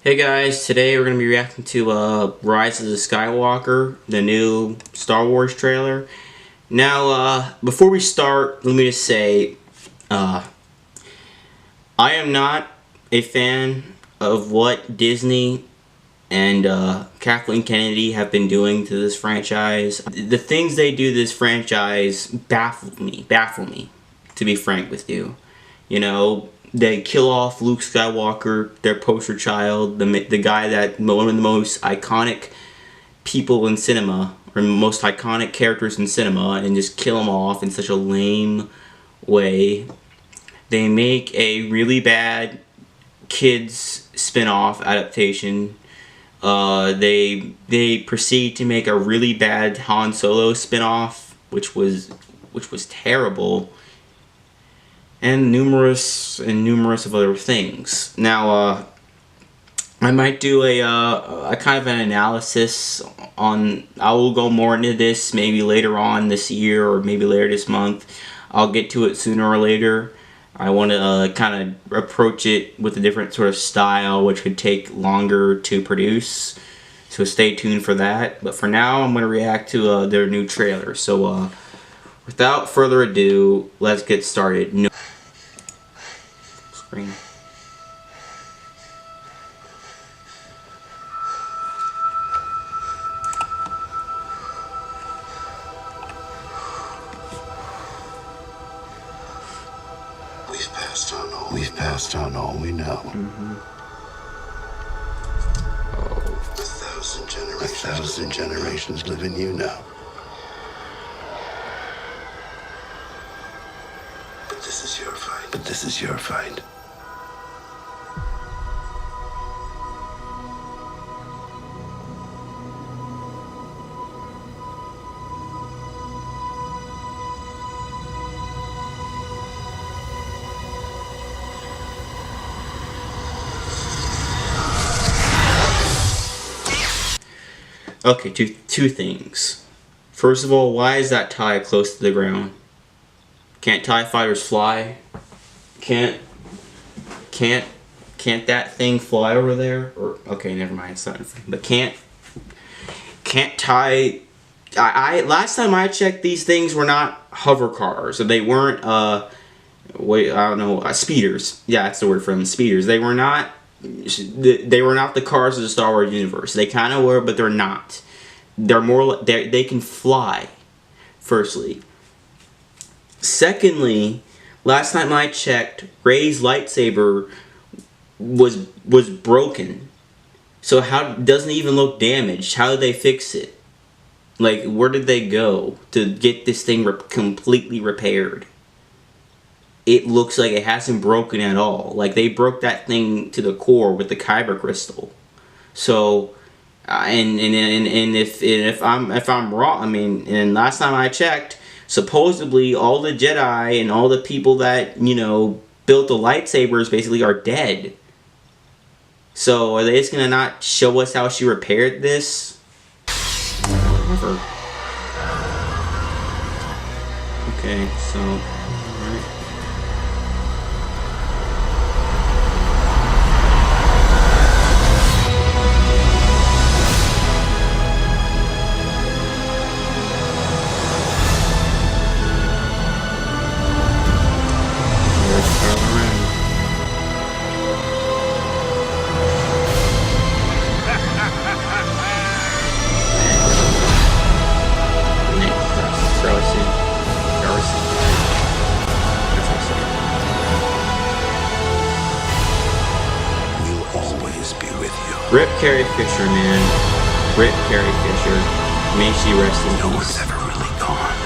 Hey guys, today we're going to be reacting to Rise of the Skywalker, the new Star Wars trailer. Now, before we start, let me just say, I am not a fan of what Disney and Kathleen Kennedy have been doing to this franchise. The things they do to this franchise baffle me, to be frank with you. You know, they kill off Luke Skywalker, their poster child, the guy that one of the most iconic people in cinema, or most iconic characters in cinema, and just kill him off in such a lame way. They make a really bad kids spin-off adaptation. They proceed to make a really bad Han Solo spin-off, which was terrible. And numerous of other things. Now, I might do a kind of an analysis on. I will go more into this maybe later on this year or maybe later this month. I'll get to it sooner or later. I want to kind of approach it with a different sort of style, which could take longer to produce. So stay tuned for that. But for now, I'm going to react to their new trailer. So without further ado, let's get started. No screen. We've passed on all we know. A thousand generations live in you now. But this is your fight. Okay, two things. First of all, why is that TIE close to the ground? Can't TIE fighters fly? Can't that thing fly over there? Or okay, never mind. It's not. But can't TIE? Last time I checked, these things were not hover cars. They weren't. Wait, I don't know. Speeders. Yeah, that's the word for them. Speeders. They were not. They were not the cars of the Star Wars universe. They kind of were, but they're not. They're more. They can fly. Firstly. Secondly, last time I checked, Rey's lightsaber was broken. So how doesn't it even look damaged? How did they fix it? Like, where did they go to get this thing completely repaired? It looks like it hasn't broken at all. Like, they broke that thing to the core with the kyber crystal. So, and if I'm wrong, I mean, and last time I checked, supposedly all the Jedi and all the people that, you know, built the lightsabers basically are dead. So are they just gonna not show us how she repaired this? Whatever. Okay, so alright. Rip Carrie Fisher, man. Rip Carrie Fisher. May she rest in peace. No one's ever really gone.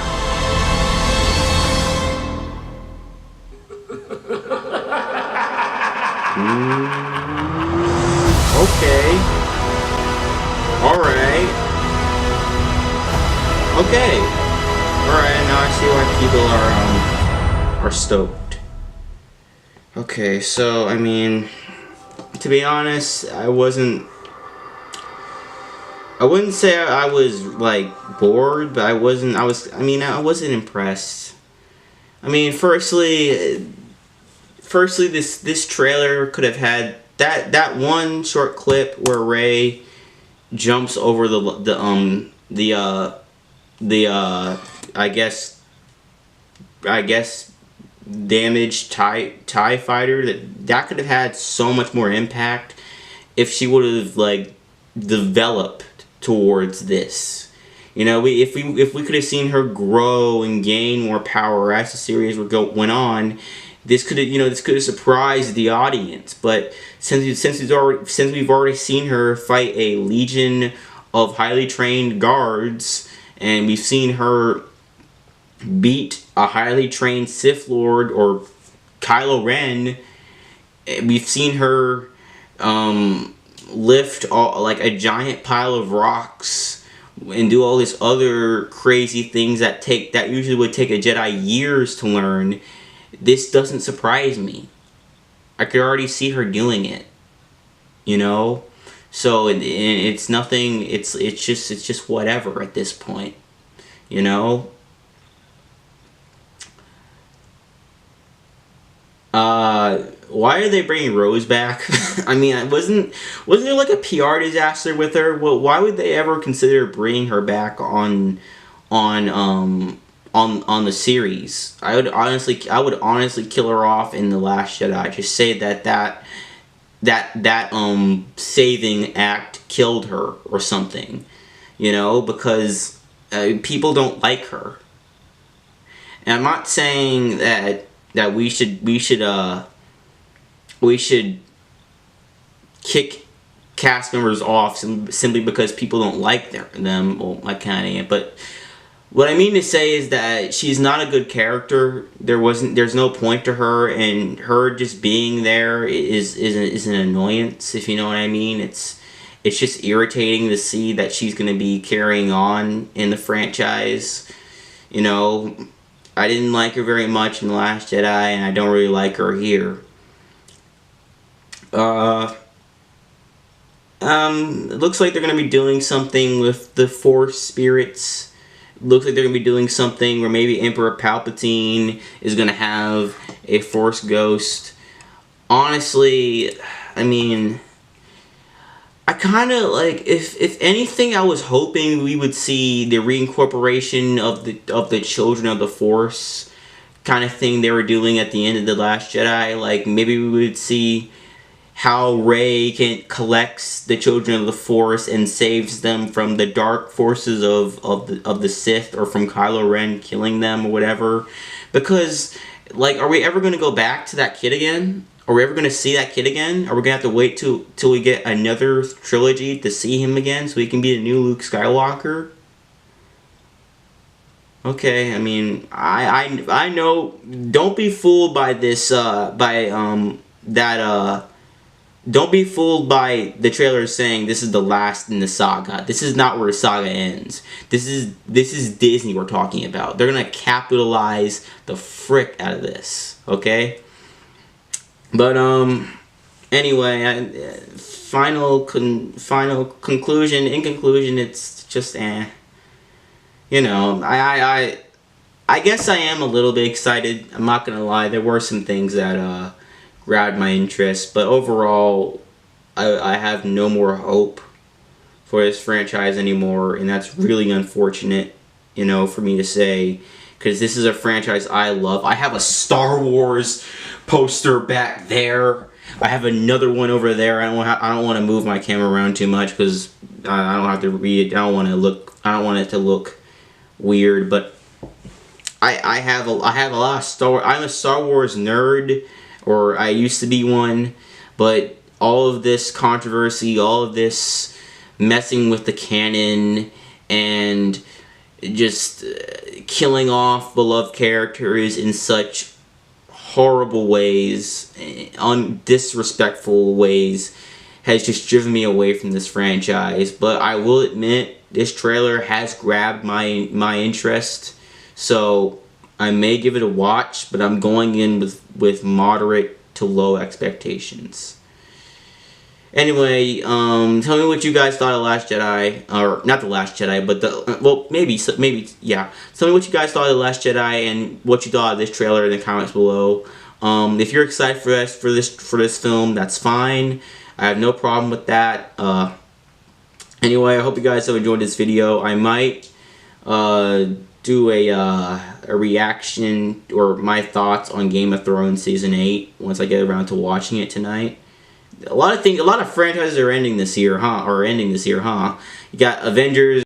Okay. Alright. Okay. Alright, now I see why people are stoked. Okay, so, I mean, to be honest, I wouldn't say I was like bored, but I wasn't impressed. I mean, firstly this trailer could have had that one short clip where Rey jumps over I guess damaged TIE fighter, that could have had so much more impact if she would have like developed towards this. You know, if we could have seen her grow and gain more power as the series went on, this could have surprised the audience. But since we've already seen her fight a legion of highly trained guards, and we've seen her beat a highly trained Sith Lord or Kylo Ren, we've seen her lift like a giant pile of rocks and do all these other crazy things that usually would take a Jedi years to learn. This doesn't surprise me. I could already see her doing it, you know. So it's nothing. It's just whatever at this point, you know. Why are they bringing Rose back? I mean, wasn't there like a PR disaster with her? Well, why would they ever consider bringing her back on the series? I would honestly kill her off in The Last Jedi. Just say that saving act killed her or something, you know, because people don't like her. And I'm not saying that we should kick cast members off simply because people don't like them. Well, I kind of, but what I mean to say is that she's not a good character. There's no point to her, and her just being there is an annoyance, if you know what I mean. It's just irritating to see that she's going to be carrying on in the franchise. You know, I didn't like her very much in The Last Jedi, and I don't really like her here. It looks like they're going to be doing something with the Force spirits. It looks like they're going to be doing something where maybe Emperor Palpatine is going to have a Force ghost. Honestly, I mean, I kind of like, if anything, I was hoping we would see the reincorporation of the Children of the Force kind of thing they were doing at the end of The Last Jedi. Like, maybe we would see how Rey collects the Children of the Force and saves them from the dark forces of the Sith, or from Kylo Ren killing them or whatever. Because, like, are we ever going to go back to that kid again? Are we ever going to see that kid again? Are we going to have to wait till we get another trilogy to see him again so he can be the new Luke Skywalker? Okay, I mean, I know. Don't be fooled by this. Don't be fooled by the trailer saying this is the last in the saga. This is not where the saga ends. This is Disney we're talking about. They're gonna capitalize the frick out of this. Okay. But anyway, final conclusion. In conclusion, it's just you know, I guess I am a little bit excited. I'm not gonna lie. There were some things that grabbed my interest, but overall, I have no more hope for this franchise anymore, and that's really unfortunate, you know, for me to say, because this is a franchise I love. I have a Star Wars poster back there. I have another one over there. I don't want to move my camera around too much because I don't have to read. I don't want it to look weird. But I have a lot of Star Wars. I'm a Star Wars nerd, or I used to be one. But all of this controversy, all of this messing with the canon, and just killing off beloved characters in such horrible ways, disrespectful ways, has just driven me away from this franchise. But I will admit, this trailer has grabbed my interest, so I may give it a watch, but I'm going in with moderate to low expectations. Anyway, tell me what you guys thought of Last Jedi, or not The Last Jedi, but yeah. Tell me what you guys thought of The Last Jedi and what you thought of this trailer in the comments below. If you're excited for this film, that's fine. I have no problem with that. Anyway, I hope you guys have enjoyed this video. I might do a reaction or my thoughts on Game of Thrones Season 8 once I get around to watching it tonight. A lot of franchises are ending this year, huh? You got Avengers.